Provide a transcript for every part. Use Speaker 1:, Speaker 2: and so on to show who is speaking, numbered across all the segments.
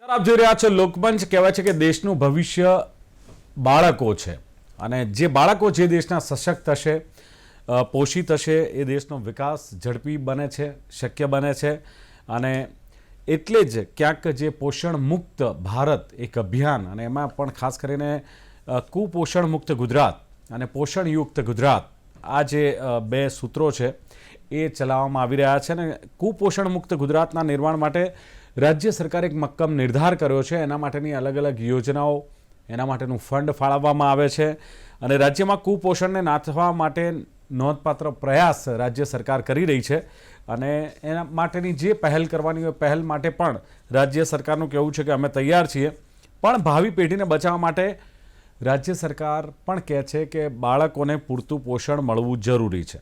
Speaker 1: આપ જોઈ રહ્યા છો લોકમંચ. કહેવાય છે કે દેશનું ભવિષ્ય બાળકો છે અને જે બાળકો જે દેશના સશક્ત હશે, પોષિત હશે, એ દેશનો વિકાસ ઝડપી બને છે, શક્ય બને છે. અને એટલે જ ક્યાંક જે પોષણ મુક્ત ભારત એક અભિયાન, અને એમાં પણ ખાસ કરીને કુપોષણ મુક્ત ગુજરાત અને પોષણયુક્ત ગુજરાત, આ જે બે સૂત્રો છે એ ચલાવવામાં આવી રહ્યા છે. અને કુપોષણ મુક્ત ગુજરાતના નિર્માણ માટે રાજ્ય સરકારે એક મક્કમ નિર્ધાર કર્યો છે. એના માટેની અલગ અલગ યોજનાઓ, એના માટેનું ફંડ ફાળવવામાં આવે છે અને રાજ્યમાં કુપોષણને નાથવા માટે નોંધપાત્ર પ્રયાસ રાજ્ય સરકાર કરી રહી છે. અને એના માટેની જે પહેલ કરવાની હોય, પહેલ માટે પણ રાજ્ય સરકારનું કહેવું છે કે અમે તૈયાર છીએ. પણ ભાવિ પેઢીને બચાવવા માટે રાજ્ય સરકાર પણ કહે છે કે બાળકોને પૂરતું પોષણ મળવું જરૂરી છે.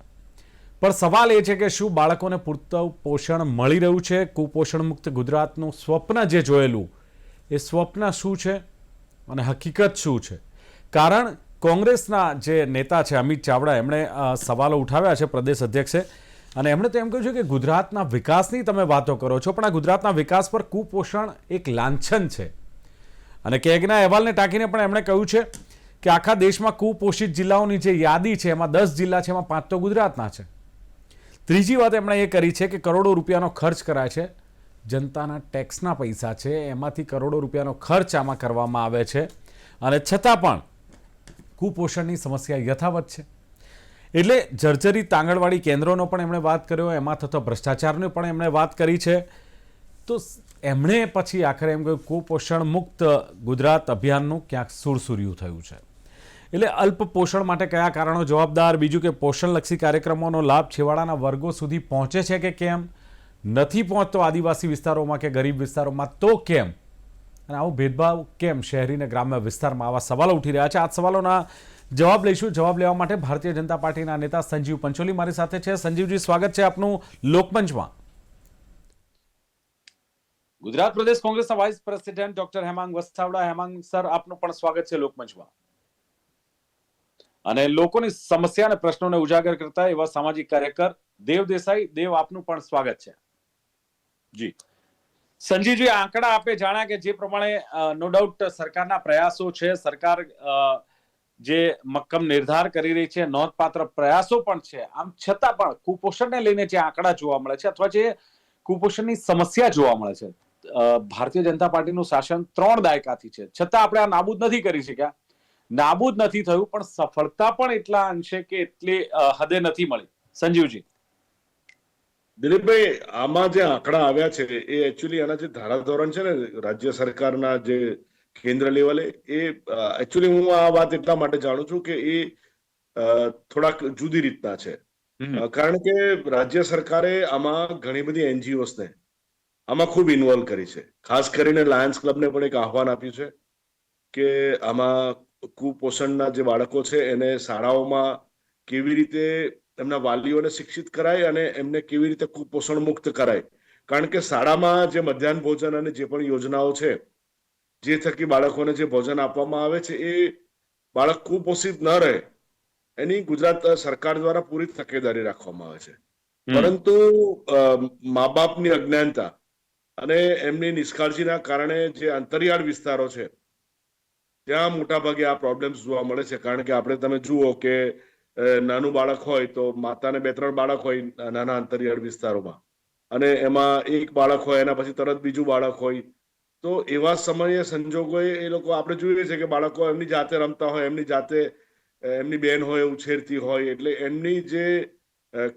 Speaker 1: પણ સવાલ એ છે કે શું બાળકોને પૂરતું પોષણ મળી રહ્યું છે? કુપોષણ મુક્ત ગુજરાતનું સ્વપ્ન જે જોયેલું, એ સ્વપ્ન શું છે અને હકીકત શું છે? કારણ કોંગ્રેસના જે નેતા છે અમિત ચાવડા, એમણે સવાલો ઉઠાવ્યા છે, પ્રદેશ અધ્યક્ષે, અને એમણે તો એમ કહ્યું છે કે ગુજરાતના વિકાસની તમે વાતો કરો છો, પણ આ ગુજરાતના વિકાસ પર કુપોષણ એક લાંછન છે. અને કેગના અહેવાલને ટાંકીને પણ એમણે કહ્યું છે કે આખા દેશમાં કુપોષિત જિલ્લાઓની જે યાદી છે એમાં 10 જિલ્લા છે, એમાં 5 તો ગુજરાતના છે. ત્રીજી વાત એમણે એ કરી છે કે કરોડો રૂપિયાનો ખર્ચ કરાય છે, જનતાના ટેક્સના પૈસા છે, એમાંથી કરોડો રૂપિયાનો ખર્ચ આમાં કરવામાં આવે છે, અને છતાં પણ કુપોષણની સમસ્યા યથાવત છે. એટલે જર્જરિત આંગણવાડી કેન્દ્રોનો પણ એમણે વાત કર્યો, એમાં થતો ભ્રષ્ટાચારની પણ એમણે વાત કરી છે. તો એમણે પછી આખરે એમ કહ્યું કુપોષણ મુક્ત ગુજરાત અભિયાનનું ક્યાંક સુરસુર્યું થયું છે. એટલે અલ્પ પોષણ માટે કયા કારણો જવાબદાર? બીજું કે પોષણલક્ષી કાર્યક્રમોનો લાભ છેવાડાના વર્ગો સુધી પહોંચે છે કે કેમ? નથી પહોંચતો આદિવાસી વિસ્તારોમાં કે ગરીબ વિસ્તારોમાં, તો કેમ? અને આવો ભેદભાવ કેમ શહેરી અને ગ્રામ્ય વિસ્તારમાં? આવા સવાલો ઉઠી રહ્યા છે. આ સવાલોના જવાબ લઈશું. જવાબ લેવા માટે ભારતીય જનતા પાર્ટીના નેતા સંજીવ પંચોલી મારી સાથે છે. સંજીવજી, સ્વાગત છે આપનું લોકમંચમાં. ગુજરાત પ્રદેશ કોંગ્રેસના vice president doctor Hemang Vasavada. Hemang sir, આપનું પણ સ્વાગત છે લોકમંચમાં. અને લોકોની સમસ્યા અને પ્રશ્નોને ઉજાગર કરતા એવા સામાજિક કાર્યકર દેવ દેસાઈ. દેવ, આપનું પણ સ્વાગત છે. જી સંજીવજી, આંકડા આપે જાણ્યા કે જે પ્રમાણે નો ડાઉટ સરકારના પ્રયાસો છે, સરકાર જે મક્કમ નિર્ધાર કરી રહી છે, નોંધપાત્ર પ્રયાસો પણ છે, આમ છતાં પણ કુપોષણને લઈને જે આંકડા જોવા મળે છે અથવા જે કુપોષણની સમસ્યા જોવા મળે છે, ભારતીય જનતા પાર્ટીનું શાસન 3 દાયકાથી છે, છતાં આપણે આ નાબૂદ નથી કરી શક્યા. નાબૂદ નથી થયું, પણ સફળતા પણ એટલા અંશે કે એટલી હદે નથી મળી. સંજીવજી.
Speaker 2: દિલીપભાઈ, આમાં જે આંકડા આવ્યા છે એ એકચ્યુઅલી આના જે ધારાધોરણ છે ને રાજ્ય સરકારના જે કેન્દ્ર લેવલે, એ એકચ્યુઅલી હું આ વાત એટલા માટે જાણું છું કે એ થોડાક જુદી રીતના છે. કારણ કે રાજ્ય સરકારે આમાં ઘણી બધી એનજીઓસને આમાં ખૂબ ઇન્વોલ્વ કરી છે. ખાસ કરીને લાયન્સ ક્લબને પણ એક આહવાન આપ્યું છે કે આમાં કુપોષણના જે બાળકો છે એને શાળાઓમાં કેવી રીતે એમના વાલીઓને શિક્ષિત કરાય અને એમને કેવી રીતે કુપોષણ મુક્ત કરાય. કારણ કે શાળામાં જે મધ્યાહન ભોજન અને જે પણ યોજનાઓ છે, જે થકી બાળકોને જે ભોજન આપવામાં આવે છે, એ બાળક કુપોષિત ન રહે એની ગુજરાત સરકાર દ્વારા પૂરી તકેદારી રાખવામાં આવે છે. પરંતુ મા બાપની અજ્ઞાનતા અને એમની નિષ્કાળજીના કારણે જે અંતરિયાળ વિસ્તારો છે ત્યાં મોટાભાગે આ પ્રોબ્લેમ્સ જોવા મળે છે. કારણ કે આપણે તમે જુઓ કે નાનું બાળક હોય તો માતાને 2-3 બાળક હોય નાના અંતરિયાળ વિસ્તારોમાં, અને એમાં એક બાળક હોય એના પછી તરત બીજું બાળક હોય. તો એવા સમયે સંજોગોએ એ લોકો, આપણે જોઈએ છે કે બાળકો એમની જાતે રમતા હોય, એમની જાતે એમની બેન હોય ઉછેરતી હોય, એટલે એમની જે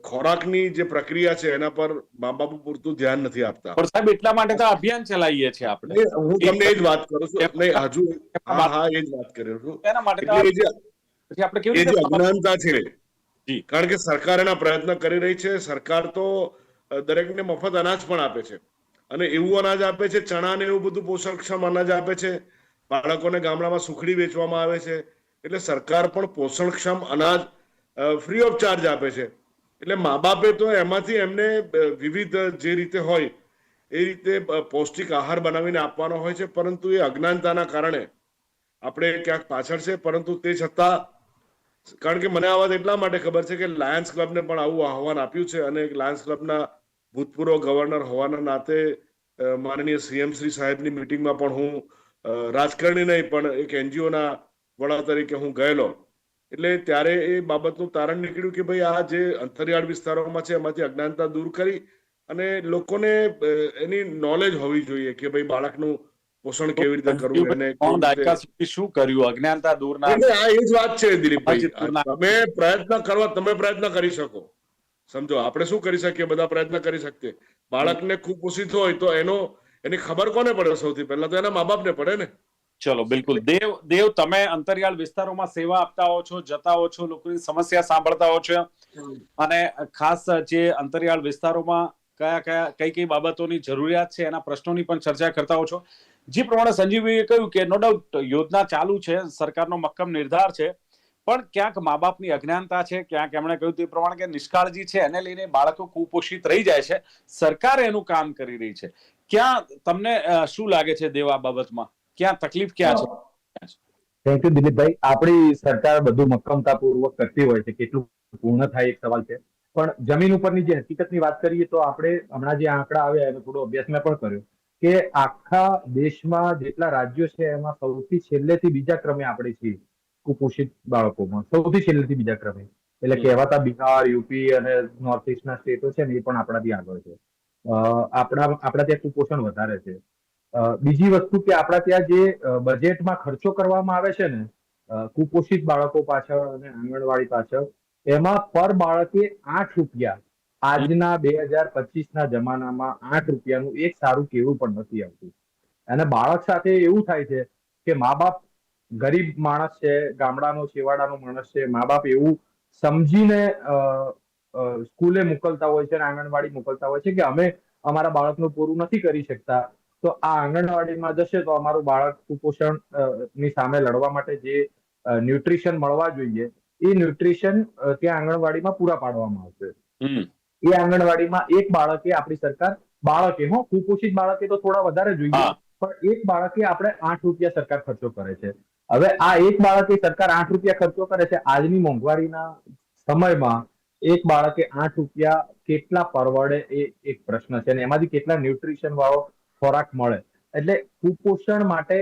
Speaker 2: ખોરાકની જે પ્રક્રિયા છે એના પર મા બાપ પૂરતું ધ્યાન નથી આપતા.
Speaker 1: પણ સાહેબ, એટલા માટે તો અભિયાન ચલાવીએ છીએ આપણે.
Speaker 2: હું તમને એ જ વાત કરું છું. નહીં, હજુ હા એ જ વાત કરી રહ્યો છું.
Speaker 1: એના માટે
Speaker 2: એટલે
Speaker 1: આપણે કેવી
Speaker 2: એ જે
Speaker 1: રીતે
Speaker 2: અજ્ઞાનતા છે, કારણ કે સરકાર એના પ્રયત્ન કરી રહી છે. સરકાર તો દરેકને મફત અનાજ પણ આપે છે, અને એવું અનાજ આપે છે, ચણા ને એવું બધું પોષણક્ષમ અનાજ આપે છે. બાળકોને ગામડામાં સુખડી વેચવામાં આવે છે. એટલે સરકાર પણ પોષણક્ષમ અનાજ ફ્રી ઓફ ચાર્જ આપે છે. એટલે મા બાપે તો એમાંથી એમને વિવિધ જે રીતે હોય એ રીતે પૌષ્ટિક આહાર બનાવીને આપવાનો હોય છે. પરંતુ એ અજ્ઞાનતાના કારણે આપણે ક્યાંક પાછળ છે. પરંતુ તે છતાં, કારણ કે મને આ વાત એટલા માટે ખબર છે કે લાયન્સ ક્લબને પણ આવું આહવાન આપ્યું છે, અને લાયન્સ ક્લબના ભૂતપૂર્વ ગવર્નર હોવાના નાતે માનનીય સીએમ શ્રી સાહેબની મિટિંગમાં પણ હું રાજકારણી નહીં પણ એક એનજીઓના વડા તરીકે હું ગયેલો. એટલે ત્યારે એ બાબતનું તારણ નીકળ્યું કે ભાઈ આ જે અંતરિયાળ વિસ્તારોમાં છે એમાંથી અજ્ઞાનતા દૂર કરી અને લોકોને એની નોલેજ હોવી જોઈએ કે ભાઈ બાળકનું પોષણ કેવી રીતે કરવું એને કેવી
Speaker 1: 3 દાયકા
Speaker 2: રીતે.
Speaker 1: સુધી શું કર્યું અજ્ઞાનતા દૂરના
Speaker 2: એટલે આ એ જ વાત છે દિલીપભાઈ.
Speaker 1: અજીત દૂરના
Speaker 2: તમે પ્રયત્ન કરી શકો. સમજો આપણે શું કરી શકીએ, બધા પ્રયત્ન કરી શકીએ. બાળકને કુપોષિત હોય તો એની ખબર કોને પડે? સૌથી પહેલા તો એના મા બાપને પડે ને.
Speaker 1: ચલો બિલકુલ. દેવ તમે અંતરિયાળ વિસ્તારોમાં સેવા આપતા હો છો, જતા હો છો, લોકોની સમસ્યા સાંભળતા હો છો અને ખાસ જે અંતરિયાળ વિસ્તારોમાં કઈ કઈ બાબતોની જરૂરિયાત છે એના પ્રશ્નોની પણ ચર્ચા કરતા હો છો. જે પ્રમાણે સંજીવભાઈએ કહ્યું કે નો ડાઉટ યોજના ચાલુ છે, સરકારનો મક્કમ નિર્ધાર છે, પણ ક્યાંક મા બાપની અજ્ઞાનતા છે, ક્યાંક એમણે કહ્યું તે પ્રમાણે કે નિષ્કાળજી છે, એને લઈને બાળકો કુપોષિત રહી જાય છે. સરકાર એનું કામ કરી રહી છે. ક્યાં તમને શું લાગે છે દેવ આ બાબતમાં? ક્યાં તકલીફ ક્યાં છે?
Speaker 3: થેન્ક યુ દિલીપભાઈ. આપણી સરકાર બધું મક્કમતાપૂર્વક કરતી હોય છે, કેટલું પૂર્ણ થાય એક સવાલ છે. પણ જમીન ઉપરની જે હકીકતની વાત કરીએ તો આપણે હમણાં જે આંકડા આવ્યા એનો થોડો અભ્યાસ મેં પણ કર્યો કે આખા દેશમાં જેટલા રાજ્યો છે એમાં સૌથી છેલ્લેથી બીજા ક્રમે આપણે છીએ કુપોષિત બાળકોમાં, સૌથી છેલ્લેથી બીજા ક્રમે. એટલે કહેવાતા બિહાર, યુપી અને નોર્થ ઇસ્ટના સ્ટેટો છે ને એ પણ આપણાથી આગળ છે. આપણા ત્યાં કુપોષણ વધારે છે. બીજી વસ્તુ કે આપણા ત્યાં જે બજેટમાં ખર્ચો કરવામાં આવે છે ને કુપોષિત બાળકો પાછળ અને આંગણવાડી પાછળ, એમાં પર બાળકે 8 રૂપિયા, આજના 2025ના જમાનામાં 8 રૂપિયાનું એક સારું કેવું પણ નથી આવતું. અને બાળક સાથે એવું થાય છે કે મા બાપ ગરીબ માણસ છે, ગામડાનો છેવાડાનો માણસ છે, મા બાપ એવું સમજીને સ્કૂલે મોકલતા હોય છે અને આંગણવાડી મોકલતા હોય છે કે અમે અમારા બાળકનું પૂરું નથી કરી શકતા, તો આ આંગણવાડીમાં જશે તો અમારું બાળક કુપોષણ ની સામે લડવા માટે જે ન્યુટ્રિશન મળવા જોઈએ એ ન્યુટ્રિશન ત્યાં આંગણવાડીમાં પૂરા પાડવામાં આવશે. એ આંગણવાડીમાં એક બાળકે આપણી સરકાર કુપોષિત બાળકે તો થોડા વધારે જોઈએ, પણ એક બાળકે આપણે 8 રૂપિયા સરકાર ખર્ચો કરે છે. હવે આ એક બાળકે સરકાર 8 રૂપિયા ખર્ચો કરે છે. આજની મોંઘવારીના સમયમાં એક બાળકે 8 રૂપિયા કેટલા પરવડે એ એક પ્રશ્ન છે અને એમાંથી કેટલા ન્યુટ્રિશન વાળો ખોરાક મળે. એટલે કુપોષણ માટે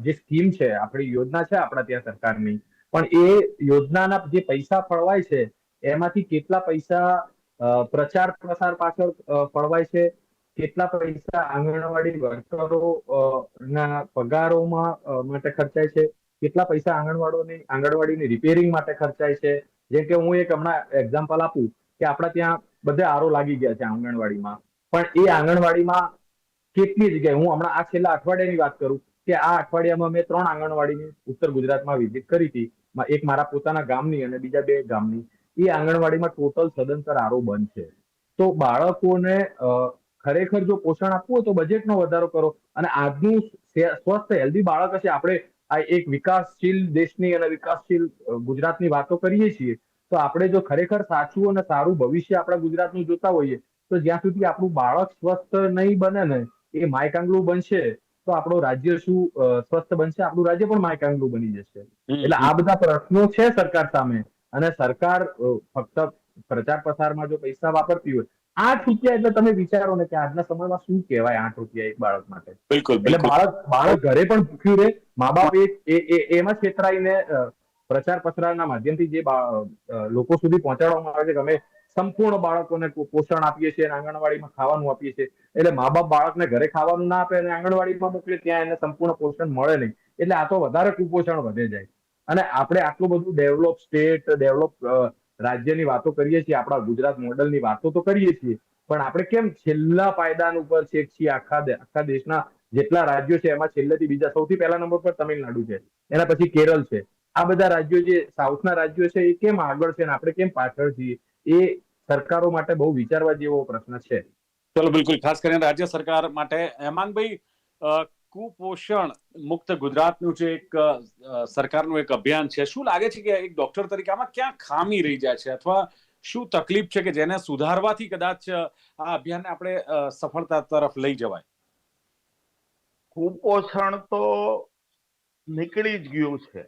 Speaker 3: જે સ્કીમ છે, આપણી યોજના છે આપણા ત્યાં સરકારની, પણ એ યોજનાના જે પૈસા ફળવાય છે એમાંથી કેટલા પૈસા પ્રચાર પ્રસાર પાછળ ફળવાય છે, કેટલા પૈસા આંગણવાડી વર્કરો ના પગારોમાં માટે ખર્ચાય છે, કેટલા પૈસા આંગણવાડીની રિપેરિંગ માટે ખર્ચાય છે. જેમ કે હું એક હમણાં એક્ઝામ્પલ આપું કે આપણા ત્યાં બધે આરો લાગી ગયા છે આંગણવાડીમાં, પણ એ આંગણવાડીમાં કેટલી જગ્યાએ, હું હમણાં આ છેલ્લા અઠવાડિયાની વાત કરું કે આ અઠવાડિયામાં મેં 3 આંગણવાડીની ઉત્તર ગુજરાતમાં વિઝિટ કરી હતી, એક મારા પોતાના ગામની અને બીજા 2 ગામની. એ આંગણવાડીમાં ટોટલ સદંતર આરો બંધ છે. તો બાળકોને ખરેખર જો પોષણ આપવું હોય તો બજેટનો વધારો કરો અને આજનું સ્વસ્થ હેલ્ધી બાળક હશે. આપણે આ એક વિકાસશીલ દેશની અને વિકાસશીલ ગુજરાતની વાતો કરીએ છીએ, તો આપણે જો ખરેખર સાચું અને સારું ભવિષ્ય આપણા ગુજરાતનું જોતા હોઈએ તો જ્યાં સુધી આપણું બાળક સ્વસ્થ નહીં બને ને, એ માયકાંગલું બનશે તો આપણું રાજ્ય શું સ્વસ્થ બનશે? આપણું રાજ્ય પણ માયકાંગલું બની જશે. એટલે આ બધા પ્રશ્નો છે સરકાર સામે અને સરકાર ફક્ત પ્રચાર પ્રસારમાં જો પૈસા વાપરતી હોય, 8 રૂપિયા એટલે તમે વિચારો ને કે આજના સમયમાં શું કહેવાય 8 રૂપિયા એક બાળક માટે. એટલે બાળક ઘરે પણ ભૂખ્યું રહે, મા બાપ એમાં છેતરાઈને પ્રચાર પ્રસારના માધ્યમથી જે લોકો સુધી પહોંચાડવામાં આવે છે કે અમે સંપૂર્ણ બાળકોને પોષણ આપીએ છીએ અને આંગણવાડીમાં ખાવાનું આપીએ છીએ, એટલે મા બાપ બાળકને ઘરે ખાવાનું ના આપે અને આંગણવાડીમાં મોકલે, ત્યાં એને સંપૂર્ણ પોષણ મળે નહીં. એટલે આ તો વધારે કુપોષણ વધે જાય. અને આપણે આટલું બધું ડેવલપ સ્ટેટ, ડેવલપ રાજ્યની વાતો કરીએ છીએ, આપણા ગુજરાત મોડલની વાતો તો કરીએ છીએ, પણ આપણે કેમ છેલ્લા પાયદાન ઉપર છે છીએ? આખા દેશના જેટલા રાજ્યો છે એમાં છેલ્લેથી બીજા, સૌથી પહેલા નંબર પર તમિલનાડુ છે, એના પછી કેરળ છે. આ બધા રાજ્યો જે સાઉથના રાજ્યો છે એ કેમ આગળ છે અને આપણે કેમ પાછળ છીએ? એ સરકારો માટે બહુ વિચારવા જેવો પ્રશ્ન છે.
Speaker 1: ચલો બિલકુલ. ખાસ કરીને રાજ્ય સરકાર માટે હેમાંગભાઈ, કુપોષણ મુક્ત ગુજરાતનું જે એક સરકારનું એક અભિયાન છે, શું લાગે છે કે એક ડોક્ટર તરીકે આમાં ક્યાં ખામી રહી જાય છે અથવા શું તકલીફ છે કે જેને સુધારવાથી કદાચ આ અભિયાનને આપણે સફળતા તરફ લઈ જવાય?
Speaker 4: કુપોષણ તો નીકળી જ ગયું છે.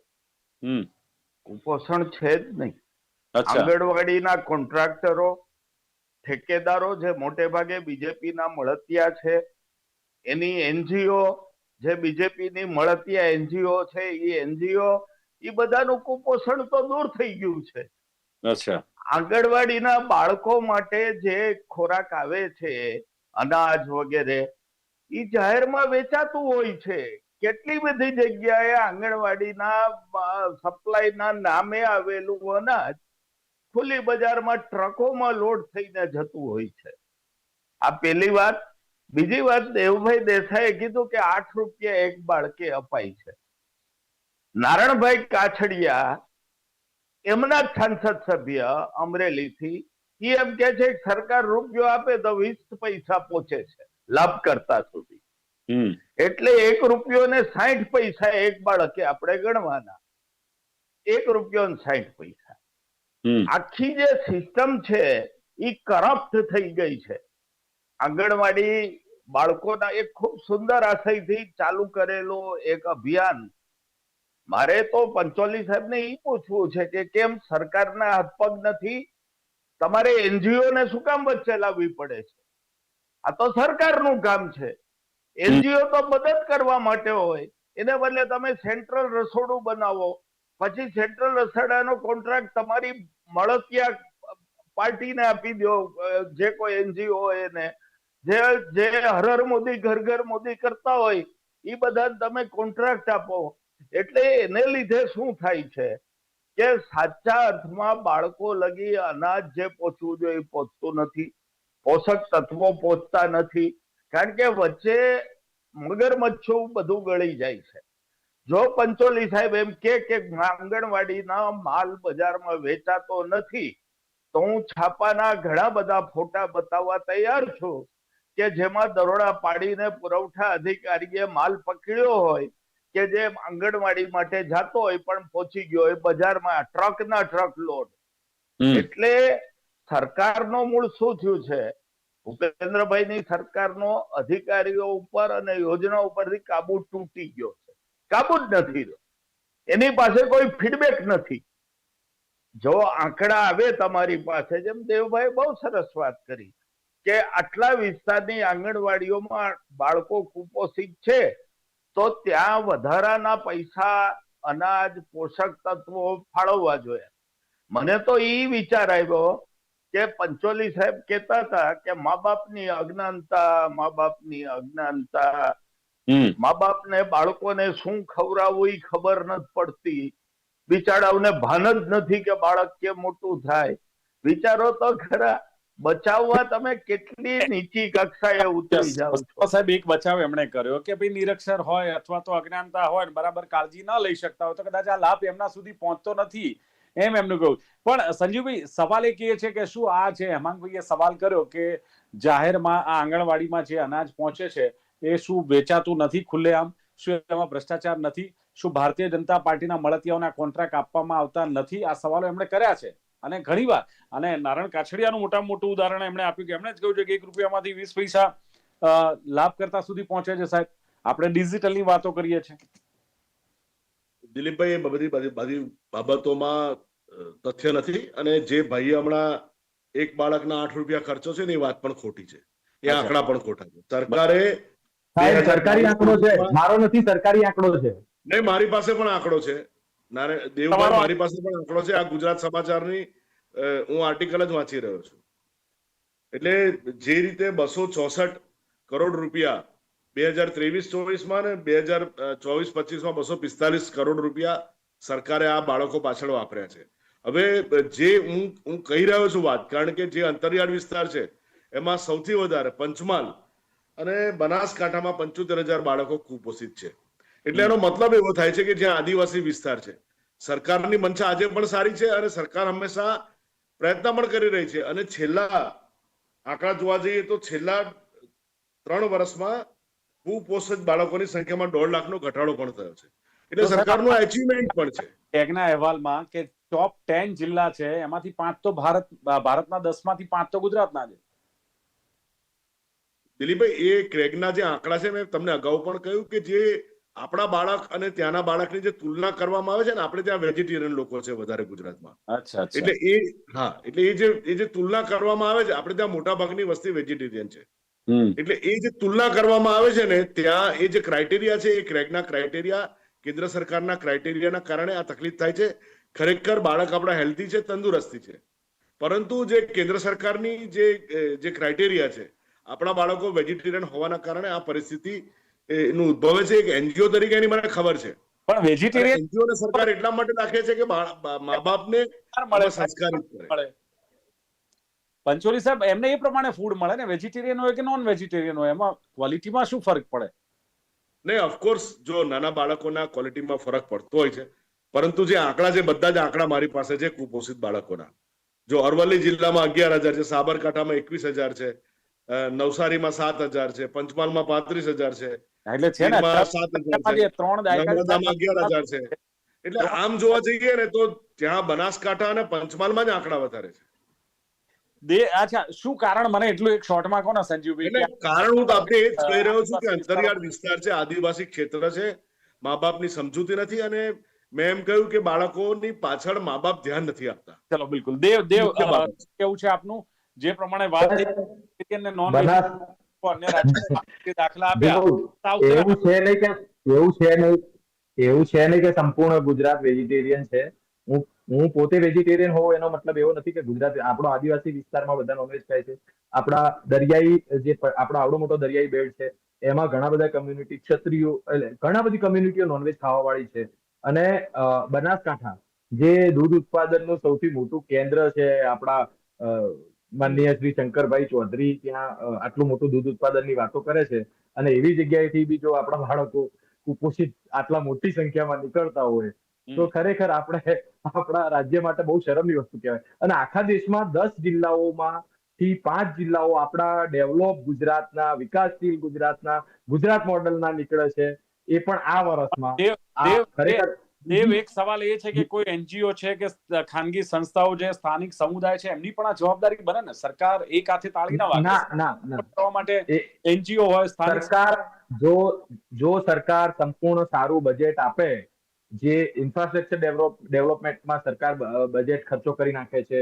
Speaker 4: કુપોષણ છે જ નહીં. આંગણવાડીના કોન્ટ્રાક્ટરો, ઠેકેદારો જે મોટે ભાગે બીજેપીના મળતિયા છે, એની એનજીઓ, જે બીજેપીની મળતિયા એનજીઓ છે, એ એનજીઓ, એ બધાનું કુપોષણ તો દૂર થઈ ગયું છે.
Speaker 1: અચ્છા.
Speaker 4: આંગણવાડીના બાળકો માટે જે ખોરાક આવે છે, અનાજ વગેરે, એ જાહેરમાં વેચાતું હોય છે. કેટલી બધી જગ્યાએ આંગણવાડીના સપ્લાયના નામે આવેલું અનાજ ખુલ્લી બજારમાં ટ્રકોમાં લોડ થઈને જતું હોય છે. આ પહેલી વાત. બીજી વાત, દેવભાઈ દેસાઈએ કીધું કે 8 રૂપિયા એક બાળકે અપાય છે. નારણભાઈ કાછડિયા, એમના જ સાંસદ સભ્ય અમરેલીથી, એ એમ કે છે કે સરકાર રૂપિયો આપે તો 20 પૈસા પહોંચે છે લાભકર્તા સુધી. એટલે 1 રૂપિયો ને 60 પૈસા એક બાળકે આપણે ગણવાના. 1 રૂપિયો ને 60 પૈસા. આખી જે સિસ્ટમ છે એ કરપ્ટ થઈ ગઈ છે. આંગણવાડી બાળકોના એક ખૂબ સુંદર આશયથી ચાલુ કરેલું એક અભિયાન. મારે તો પંચોલી સાહેબને એ પૂછવું છે કે કેમ સરકારના હાથ પગ નથી? તમારે એનજીઓ ને શું કામ વચ્ચે લાવવી પડે છે? આ તો સરકારનું કામ છે. એનજીઓ તો મદદ કરવા માટે હોય, એને બદલે તમે સેન્ટ્રલ રસોડું બનાવો, પછી સેન્ટ્રલ રસોડાનો કોન્ટ્રાક્ટ તમારી મળતિયા પાર્ટીને આપી દો, જે કોઈ એનજીઓ હોય એને, જે હર હર મોદી ઘર ઘર મોદી કરતા હોય એ બધાને તમે કોન્ટ્રાક્ટ આપો. એટલે એને લીધે શું થાય છે કે સાચા અર્થમાં બાળકો લગી અનાજ જે પહોંચવું જોઈએ એ પહોંચતું નથી, પોષક તત્વો પહોંચતા નથી, કારણ કે વચ્ચે મગરમચ્છું બધું ગળી જાય છે. જો પંચોલી સાહેબ એમ કે આંગણવાડીના માલ બજારમાં વેચાતો નથી, તો હું છાપાના ઘણા બધા ફોટા બતાવવા તૈયાર છું કે જેમાં દરોડા પાડીને પુરવઠા અધિકારીએ માલ પકડ્યો હોય કે જે આંગણવાડી માટે જાતો હોય પણ પહોંચી ગયો હોય બજારમાં ટ્રકના ટ્રક લોડ. એટલે સરકારનો મૂળ શું થયું છે? ભૂપેન્દ્રભાઈની સરકારનો અધિકારીઓ ઉપર અને યોજના ઉપરથી કાબુ તૂટી ગયો છે. કાબુ જ નથી. એની પાસે કોઈ ફીડબેક નથી. જો આંકડા આવે તમારી પાસે, જેમ દેવભાઈ બહુ સરસ વાત કરી કે આટલા વિસ્તારની આંગણવાડીઓમાં બાળકો કુપોષિત છે, તો ત્યાં વધારાના પૈસા, અનાજ, પોષક તત્વો ફાળવવા જોઈએ. મને તો એ વિચાર આવ્યો કે પંચોલી સાહેબ કહેતા હતા કે મા બાપની અજ્ઞાનતા, મા બાપને બાળકોને શું ખવડાવવું એ ખબર નથી પડતી, બિચારાઓને ભાન જ નથી કે બાળક કેમ મોટું થાય. વિચારો તો ખરા, બચાવવા તમે કેટલી નીચી કક્ષાએ ઉતરી જાઓ છો.
Speaker 1: સાહેબ, એક બચાવ એમણે કર્યો કે ભાઈ નિરક્ષર હોય અથવા તો અજ્ઞાનતા હોય, બરાબર કાળજી ન લઈ શકતા હોય, તો કદાચ આ લાભ એમના સુધી પહોંચતો નથી, એમ એમનું કહ્યું. પણ સંજીવભાઈ, સવાલ એક એ છે કે શું આ છે, હેમાંગભાઈએ સવાલ કર્યો કે જાહેરમાં આ આંગણવાડીમાં જે અનાજ પહોંચે છે એ શું વેચાતું નથી ખુલ્લેઆમ? શું એમાં ભ્રષ્ટાચાર નથી? શું ભારતીય જનતા પાર્ટીના મળતિયાઓના કોન્ટ્રાક્ટ આપવામાં આવતા નથી? આ સવાલો એમણે કર્યા છે. અને ઘણીવાર, અને નારણ કાછડિયાનું મોટામાં મોટું ઉદાહરણ એમણે આપ્યું કે એમણે જ કહ્યું છે કે 1 રૂપિયામાંથી 20 પૈસા લાભકર્તા સુધી પહોંચે છે. સાહેબ, આપણે ડિજિટલની વાતો કરીએ છીએ.
Speaker 2: દિલીપભાઈ, એ બધી બાબતોમાં તથ્ય નથી. અને જે ભાઈએ હમણાં એક બાળકના 8 રૂપિયા ખર્ચો છે ને, એ વાત પણ ખોટી છે. એ આંકડા પણ ખોટા છે. સરકારે
Speaker 3: સરકારી આંકડો છે, મારો નથી, સરકારી આંકડો છે.
Speaker 2: નહીં, મારી પાસે પણ આંકડો છે. દેવભાઈ, મારી પાસે પણ આંકડો છે. આ ગુજરાત સમાચારની હું આર્ટિકલ જ વાંચી રહ્યો છું. એટલે જે રીતે 264 કરોડ રૂપિયા 2023-24 ને 2024-25 245 કરોડ રૂપિયા સરકારે આ બાળકો પાછળ વાપર્યા છે. હવે જે હું કહી રહ્યો છું વાત, કારણ કે જે અંતરિયાળ વિસ્તાર છે એમાં સૌથી વધારે પંચમહાલ અને બનાસકાંઠામાં 75,000 બાળકો કુપોષિત છે. એટલે એનો મતલબ એવો થાય છે કે જ્યાં આદિવાસી વિસ્તાર છે, સરકારની મંશા આજે પણ સારી છે અને સરકાર હંમેશા પ્રયત્ન પણ કરી રહી છે. અને છેલ્લા આંકડા જોવા જઈએ તો છેલ્લા 3 વર્ષમાં કુપોષિત બાળકોની સંખ્યામાં 1.5 લાખનો ઘટાડો પણ થયો છે. એટલે સરકારનું અચીવમેન્ટ પણ છે.
Speaker 1: ટેગના અહેવાલમાં કે ટોપ 10 જિલ્લા છે, એમાંથી 5 તો ભારતના 10માંથી 5 તો ગુજરાતના છે.
Speaker 2: દિલીપભાઈ, એ ક્રેગના જે આંકડા છે, મેં તમને અગાઉ પણ કહ્યું કે જે આપણા બાળક અને ત્યાંના બાળકની જે તુલના કરવામાં આવે છે ને, આપણે ત્યાં વેજીટેરિયન લોકો છે વધારે ગુજરાતમાં. એટલે એ જે તુલના કરવામાં આવે છે, આપણે ત્યાં મોટા ભાગની વસ્તી વેજીટેરિયન છે. એટલે એ જે તુલના કરવામાં આવે છે ને ત્યાં એ જે ક્રાઇટેરિયા છે એ ક્રેકના ક્રાઇટેરિયા કેન્દ્ર સરકારના ક્રાઇટેરિયાના કારણે આ તકલીફ થાય છે. ખરેખર બાળક આપણા હેલ્ધી છે, તંદુરસ્તી છે, પરંતુ જે કેન્દ્ર સરકારની જે ક્રાઇટેરિયા છે, આપણા બાળકો વેજીટેરિયન હોવાના કારણે આ પરિસ્થિતિ નું ઉદ્ભવે છે. એક એનજીઓ તરીકે એની મને ખબર છે,
Speaker 1: પણ વેજીટેરિયન
Speaker 2: એનજીઓ ને સરકાર એટલા માટે રાખે છે કે મા બાપને સંસ્કારિત કરે.
Speaker 1: મળે. પંચોલી સાહેબ, એમને એ પ્રમાણે ફૂડ મળે ને, વેજીટેરિયન હોય કે નોન વેજીટેરિયન હોય, એમાં ક્વોલિટીમાં શું ફરક પડે?
Speaker 2: નહીં, ઓફકોર્સ જો નાના બાળકોના ક્વોલિટીમાં ફરક પડતો હોય છે, પરંતુ જે આંકડા છે બધા જ આંકડા મારી પાસે છે કુપોષિત બાળકોના. જો અરવલ્લી જિલ્લામાં 11,000 છે, સાબરકાંઠામાં 21,000 છે, નવસારીમાં 7,000 છે, પંચમહાલમાં 35,000 છે,
Speaker 1: એટલે છે ને
Speaker 2: 7,000 છે,
Speaker 1: 3 દાયકા
Speaker 2: નર્મદામાં 11,000 છે. એટલે આમ જોવા જઈએ ને તો ત્યાં બનાસકાંઠા અને પંચમહાલમાં જ આંકડા વધારે છે.
Speaker 1: અચ્છા, શું કારણ, મને એટલું એક શોર્ટમાં કહો ને સંજીવભાઈ.
Speaker 2: એટલે કારણ હું તો આપણે એ જ કહી રહ્યો છું કે અંતરિયાળ વિસ્તાર છે, આદિવાસી ક્ષેત્ર છે, મા બાપની સમજૂતી નથી, અને મેં એમ કહ્યું કે બાળકોની પાછળ મા બાપ ધ્યાન નથી આપતા.
Speaker 1: ચલો, બિલકુલ. દેવ કેવું છે આપનું? જે પ્રમાણે વાત થઈ નોન અન્ય રાજ્યોમાં દાખલા આપ્યા,
Speaker 3: એવું છે નહીં કે સંપૂર્ણ ગુજરાત વેજીટેરિયન છે. હું પોતે વેજીટેરિયન હોઉં એનો મતલબ એવો નથી કે ગુજરાત, આપણો આદિવાસી વિસ્તારમાં બધા નોનવેજ ખાય છે. આપણા દરિયાઈ આપણો આવડો મોટો દરિયાઈ બેલ્ટ છે, એમાં ઘણા બધા કમ્યુનિટી, ક્ષત્રિયો, એટલે ઘણા બધી કમ્યુનિટીઓ નોનવેજ ખાવા વાળી છે. અને બનાસકાંઠા જે દૂધ ઉત્પાદનનું સૌથી મોટું કેન્દ્ર છે, આપણા માનનીય શ્રી શંકરભાઈ ચૌધરી ત્યાં આટલું મોટું દૂધ ઉત્પાદનની વાતો કરે છે, અને એવી જગ્યાએથી બી જો આપણા બાળકો કુપોષિત આટલા મોટી સંખ્યામાં નીકળતા હોય તો ખરેખર આપણે આપણા રાજ્ય માટે બહુ શરમની વસ્તુ કહેવાય. અને આખા દેશમાં 10 જિલ્લાઓમાં થી 5 જિલ્લાઓ આપણા ડેવલપ ગુજરાતના, વિકાસશીલ ગુજરાતના, ગુજરાત મોડેલના નીકળે છે, એ પણ આ વર્ષમાં.
Speaker 1: દેવ, એક સવાલ એ છે કે કોઈ એનજીઓ છે કે ખાનગી સંસ્થાઓ જે સ્થાનિક સમુદાય છે એમની પણ આ જવાબદારી બને ને. સરકાર એક હાથે તાળી ના વાગે. ના માટે એનજીઓ હોય, સ્થાનિક
Speaker 3: સરકાર, જો સરકાર સંપૂર્ણ સારું બજેટ આપે, જે ઇન્ફ્રાસ્ટ્રક્ચર ડેવલપમેન્ટમાં સરકાર બજેટ ખર્ચો કરી નાખે છે,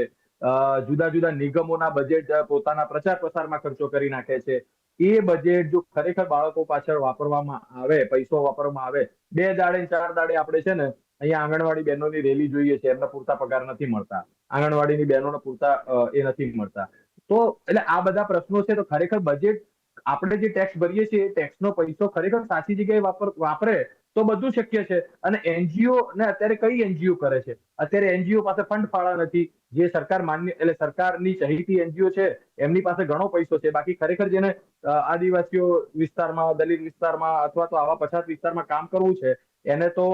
Speaker 3: જુદા જુદા નિગમોના બજેટ પોતાના પ્રચાર પ્રસારમાં ખર્ચો કરી નાખે છે, એ બજેટ જો ખરેખર બાળકો પાછળ વાપરવામાં આવે, પૈસો વાપરવામાં આવે, 2 દાડે 4 દાડે આપણે છે ને અહીંયા આંગણવાડી બહેનોની રેલી જોઈએ છે, એમને પૂરતા પગાર નથી મળતા, આંગણવાડીની બહેનોને પૂરતા એ નથી મળતા. તો એટલે આ બધા પ્રશ્નો છે. તો ખરેખર બજેટ, આપણે જે ટેક્સ ભરીએ છીએ એ ટેક્સનો પૈસો ખરેખર સાચી જગ્યાએ વાપરે તો બધું શક્ય છે. અને એનજીઓ ને અત્યારે કઈ એનજીઓ કરે છે? અત્યારે એનજીઓ પાસે ફંડ ફાળા નથી. જે સરકાર માન્ય, એટલે સરકારની ચહીતી એનજીઓ છે એમની પાસે ઘણો પૈસો છે. બાકી ખરેખર જેને આદિવાસીઓ વિસ્તારમાં, દલિત વિસ્તારમાં અથવા તો આવા પછાત વિસ્તારમાં કામ કરવું છે, એને તો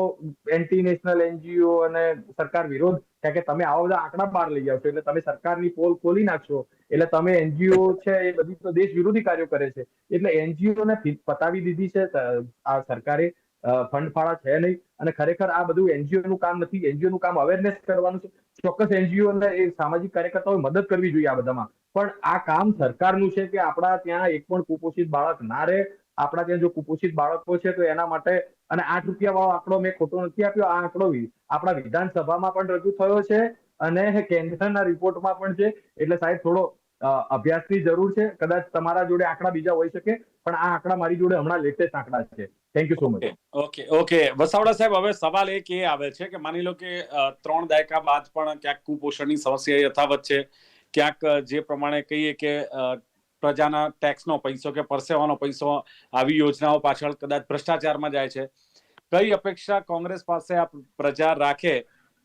Speaker 3: એન્ટી નેશનલ એનજીઓ અને સરકાર વિરોધ, કારણ કે તમે આવા બધા આંકડા બહાર લઈ આવશો એટલે તમે સરકારની પોલ ખોલી નાખશો, એટલે તમે એનજીઓ છે એ બધી તો દેશ વિરોધી કાર્યો કરે છે. એટલે એનજીઓ ને પતાવી દીધી છે આ સરકારે. ફંડ ફાળા છે નહીં, અને ખરેખર આ બધું એનજીઓ નું કામ નથી. એનજીઓ નું કામ અવેરનેસ કરવાનું છે. ચોક્કસ એનજીઓ ને એ સામાજિક કાર્યકર્તાઓએ મદદ કરવી જોઈએ આ બધામાં. પણ આ કામ સરકારનું છે કે આપણા ત્યાં એક પણ કુપોષિત બાળક ના રહે. આપણા ત્યાં જો કુપોષિત બાળકો છે તો એના માટે, અને 8 રૂપિયા વાળો આંકડો મેં ખોટો નથી આપ્યો, આ આંકડો આપણા વિધાનસભામાં પણ રજૂ થયો છે અને કેન્દ્રના રિપોર્ટમાં પણ છે. એટલે સાહેબ થોડો અભ્યાસની જરૂર છે. કદાચ તમારા જોડે આંકડા બીજા હોઈ શકે, પણ આ આંકડા મારી જોડે હમણાં લેટેસ્ટ આંકડા છે. Thank you so much.
Speaker 1: Okay Vasavada સાહેબ, હવે સવાલ એક એ આવે છે કે માની લો કે 3 દાયકા બાદ પણ ક્યાંક કુપોષણની સમસ્યા યથાવત છે, ક્યાંક જે પ્રમાણે કહીએ કે પ્રજાના ટેક્સનો પૈસો કે પરસેવાનો પૈસો આવી યોજનાઓ પાછળ કદાચ ભ્રષ્ટાચારમાં જાય છે. કઈ અપેક્ષા કોંગ્રેસ પાસે આ પ્રજા રાખે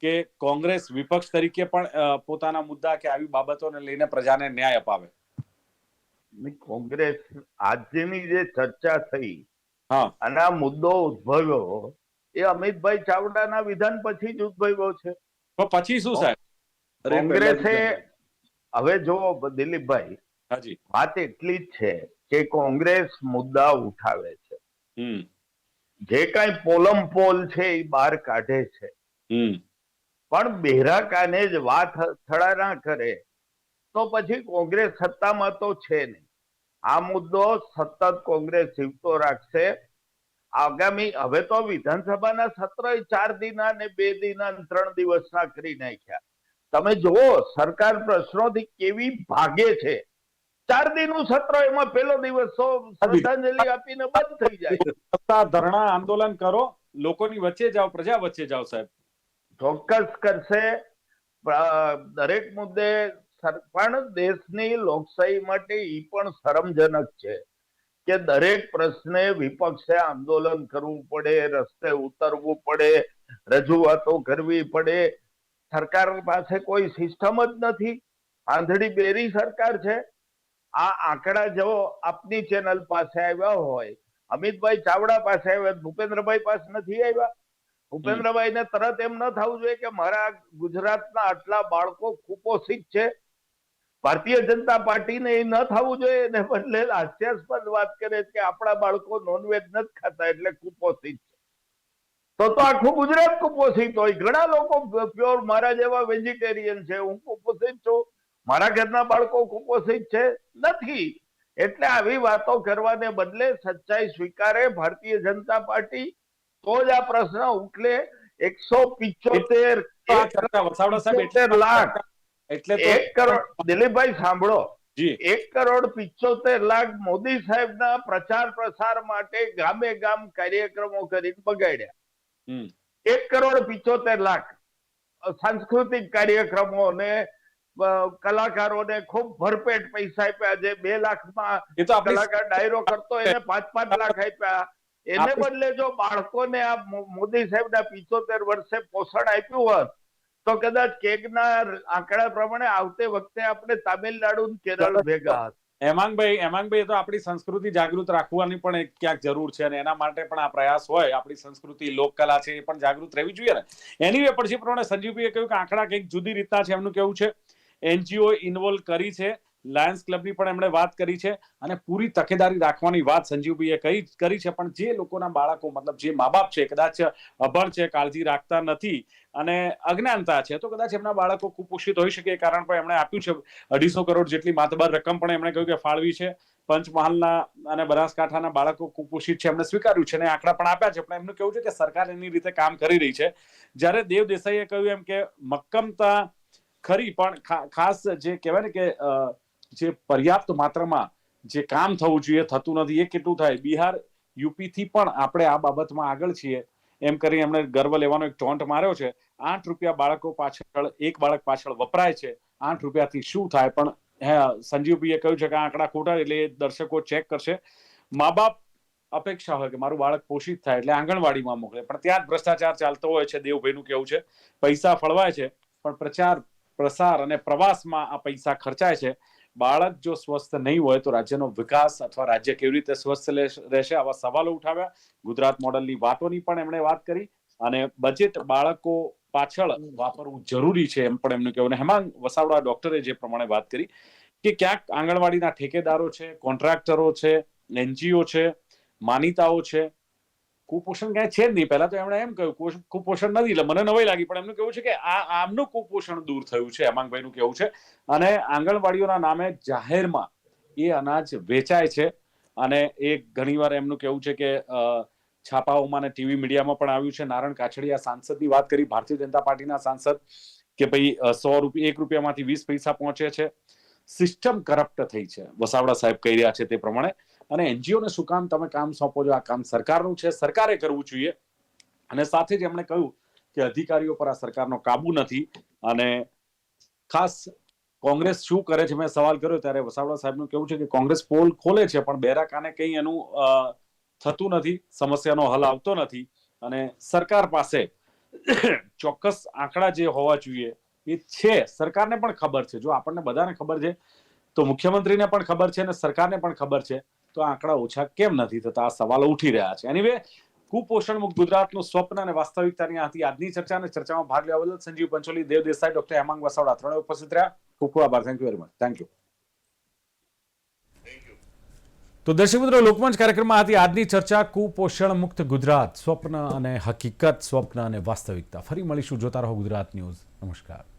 Speaker 1: કે કોંગ્રેસ વિપક્ષ તરીકે પણ પોતાના મુદ્દા કે આવી બાબતોને લઈને પ્રજાને ન્યાય અપાવે?
Speaker 4: કોંગ્રેસ, આજની જે ચર્ચા થઈ
Speaker 1: અને
Speaker 4: આ મુદ્દો ઉદ્ભવ્યો એ અમિતભાઈ ચાવડાના વિધાન પછી જ ઉદ્ભવ્યો છે.
Speaker 1: તો પછી શું સાહેબ?
Speaker 4: કોંગ્રેસે, હવે જો દિલીપભાઈ,
Speaker 1: હાજી,
Speaker 4: વાત એટલી જ છે કે કોંગ્રેસ મુદ્દા ઉઠાવે છે, જે કઈ પોલમ પોલ છે એ બહાર કાઢે છે, પણ બેરા કાને જ વાત થડા ના કરે તો પછી કોંગ્રેસ સત્તામાં તો છે નહીં. આ મુદ્દો સતત કોંગ્રેસ જીવતો રાખશે. આગામી, હવે તો વિધાનસભાના સત્ર 4 દિના ને 2 દિના 3 દિવસના કરી નાખ્યા. તમે જુઓ સરકાર પ્રશ્નોથી કેવી ભાગે છે. 4 દિનનું સત્ર, એમાં પહેલો દિવસ શ્રદ્ધાંજલિ આપીને બંધ થઈ જાય.
Speaker 1: ધરણા આંદોલન કરો, લોકોની વચ્ચે જાઓ, પ્રજા વચ્ચે જાઓ સાહેબ.
Speaker 4: ચોક્કસ કરશે દરેક મુદ્દે. પણ દેશની લોકશાહી માટે એ પણ શરમજનક છે કે દરેક પ્રશ્ને વિપક્ષે આંદોલન કરવું પડે, રસ્તે ઉતરવું પડે, રજૂઆતો કરવી પડે. સરકાર પાસે કોઈ સિસ્ટમ જ નથી, આંધળી બેરી સરકાર છે. આ આંકડા જો આપની ચેનલ પાસે આવ્યા હોય, અમિતભાઈ ચાવડા પાસે આવ્યા, ભૂપેન્દ્રભાઈ પાસે નથી આવ્યા. ભૂપેન્દ્રભાઈને તરત એમ ન થવું જોઈએ કે મારા ગુજરાતના આટલા બાળકો કુપોષિત છે. ભારતીય જનતા પાર્ટીને એ ન થવું જોઈએ, એને બદલે હાસ્યાસ્પદ વાત કરે કે આપણા બાળકો નોનવેજ નથી ખાતા એટલે કુપોષિત છે. તો આખું ગુજરાત કુપોષિત હોય. ઘણા લોકો પ્યોર મારા જેવા વેજીટેરિયન છે, હું કુપોષિત છું, મારા ઘરના બાળકો કુપોષિત છે, નથી. એટલે આવી વાતો કરવાને બદલે સચ્ચાઈ સ્વીકારે ભારતીય જનતા પાર્ટી, તો જ આ પ્રશ્ન ઉકેલે. 175 લાખ
Speaker 1: એટલે
Speaker 4: 1 કરોડ, દિલીપભાઈ સાંભળો, 1,75,00,000 લાખ મોદી સાહેબના પ્રચાર પ્રસાર માટે ગામે ગામ કાર્યક્રમો કરીને બગાડ્યા. 1,75,00,000 લાખ સાંસ્કૃતિક કાર્યક્રમો ને કલાકારોને ખૂબ ભરપેટ પૈસા આપ્યા. જે 2 લાખમાં કલાકાર ડાયરો કરતો એને 5-5 લાખ આપ્યા. એને બદલે જો બાળકોને આ મોદી સાહેબના 75 વર્ષે પોષણ આપ્યું હોત તો કદાચ કેકના આંકડા પ્રમાણે આવતે વખતે આપણે તામિલનાડુ કેરળ ભેગા હતા.
Speaker 1: હેમાંગભાઈ, તો આપણી સંસ્કૃતિ જાગૃત રાખવાની પણ ક્યાંક જરૂર છે અને એના માટે પણ આ પ્રયાસ હોય. આપણી સંસ્કૃતિ, લોકકલા છે, એ પણ જાગૃત રહેવી જોઈએ ને. એની પછી પ્રમાણે સંજીવભાઈએ કહ્યું કે આંકડા કંઈક જુદી રીતના છે. એમનું કેવું છે એનજીઓ ઇન્વોલ્વ કરી છે, લાયન્સ ક્લબની પણ એમણે વાત કરી છે અને પૂરી તકેદારી રાખવાની વાત સંજીવભાઈએ કરી છે. પણ જે લોકોના બાળકો, મતલબ જે મા બાપ છે, કદાચ અભણ છે, કાળજી રાખતા નથી અને અજ્ઞાનતા છે, તો કદાચ એમના બાળકો કુપોષિત હોઈ શકે. એ કારણ પણ એમણે આપ્યું છે. 250 કરોડ જેટલી માતબર રકમ પણ એમણે કહ્યું કે ફાળવી છે. પંચમહાલના અને બનાસકાંઠાના બાળકો કુપોષિત છે, એમણે સ્વીકાર્યું છે અને આંકડા પણ આપ્યા છે. પણ એમનું કેવું છે કે સરકાર એની રીતે કામ કરી રહી છે. જ્યારે દેવ દેસાઈએ કહ્યું એમ કે મક્કમતા ખરી, પણ ખાસ જે કહેવાય ને કે જે પર્યાપ્ત માત્રામાં જે કામ થવું જોઈએ થતું નથી. એ કેટલું થાય? બિહાર, યુપી થી પણ આપણે આ બાબતમાં આગળ છીએ એમ કરી એમણે ગર્વ લેવાનો એક ટોન્ટ માર્યો છે. 8 રૂપિયા બાળકો પાછળ, એક બાળક પાછળ વપરાય છે. 8 રૂપિયાથી શું થાય? પણ સંજીવભાઈએ કહ્યું છે કે આંકડા ખોટા, એટલે દર્શકો ચેક કરશે. મા બાપ અપેક્ષા હોય કે મારું બાળક પોષિત થાય એટલે આંગણવાડીમાં મોકલે, પણ ત્યાં જ ભ્રષ્ટાચાર ચાલતો હોય છે. દેવભાઈનું કેવું છે પૈસા ફળવાય છે પણ પ્રચાર, પ્રસાર અને પ્રવાસમાં આ પૈસા ખર્ચાય છે. બાળક જો સ્વસ્થ નહીં હોય તો રાજ્યનો વિકાસ અથવા રાજ્ય કેવી રીતે સ્વસ્થ રહેશે? આવા સવાલો ઉઠાવ્યા. ગુજરાત મોડલની વાતોની પણ એમણે વાત કરી અને બજેટ બાળકો પાછળ વાપરવું જરૂરી છે એમ પણ એમનું કહેવું. હેમાંગ વસાવડા ડોક્ટરે જે પ્રમાણે વાત કરી કે ક્યાંક આંગણવાડીના ઠેકેદારો છે, કોન્ટ્રાક્ટરો છે, એનજીઓ છે, માનીતાઓ છે, કુપોષણ ક્યાંય છે જ નહીં. પહેલા તો એમણે એમ કહ્યું કુપોષણ નથી, એટલે મને નવાઈ લાગી. પણ એમનું કેવું છે કે આમનું કુપોષણ દૂર થયું છે, હેમાંગભાઈનું કેવું છે. અને આંગણવાડીઓના નામે જાહેરમાં એ અનાજ વેચાય છે અને એ ઘણીવાર એમનું કેવું છે કે છાપાઓમાં અને ટીવી મીડિયામાં પણ આવ્યું છે. નારણ કાછડિયા સાંસદની વાત કરી, ભારતીય જનતા પાર્ટીના સાંસદ, કે ભાઈ 1 રૂપિયામાંથી 20 પૈસા પહોંચે છે. સિસ્ટમ કરપ્ટ થઈ છે, વસાવડા સાહેબ કહી રહ્યા છે તે પ્રમાણે. અને એનજીઓને શું કામ તમે કામ સોંપો છો? આ કામ સરકારનું છે, સરકારે કરવું જોઈએ. અને સાથે જ એમણે કહ્યું કે અધિકારીઓ પર આ સરકારનો કાબુ નથી. અને ખાસ કોંગ્રેસ શું કરે છે, મેં સવાલ કર્યો ત્યારે વસાવડા સાહેબનું કેવું છે કે કોંગ્રેસ પોલ ખોલે છે પણ બેરા કાને કંઈ એનું થતું નથી, સમસ્યાનો હલ આવતો નથી. અને સરકાર પાસે ચોક્કસ આંકડા જે હોવા જોઈએ એ છે, સરકારને પણ ખબર છે. જો આપણને બધાને ખબર છે તો મુખ્યમંત્રીને પણ ખબર છે અને સરકારને પણ ખબર છે, તો આંકડા ઓછા કેમ નથી થતા? આ સવાલો ઉઠી રહ્યા છે. એનીવે, કુપોષણ મુક્ત ગુજરાતનું સ્વપ્ન અને વાસ્તવિકતાની હતી આજની ચર્ચા. અને ચર્ચામાં ભાગ લેવા બદલ સંજીવ પંચોલી, દેવ દેસાઈ, ડોક્ટર હેમાંગ વસાવડા ત્રણે ઉપસ્થિત રહ્યા. ખૂબ ખૂબ આભાર. Thank you very much. Thank you. તો દર્શક મિત્રો, લોકમંચ કાર્યક્રમમાં હતી આજની ચર્ચા, કુપોષણ મુક્ત ગુજરાત, સ્વપ્ન અને હકીકત, સ્વપ્ન અને વાસ્તવિકતા. ફરી મળીશું. જોતા રહો ગુજરાત ન્યૂઝ. નમસ્કાર.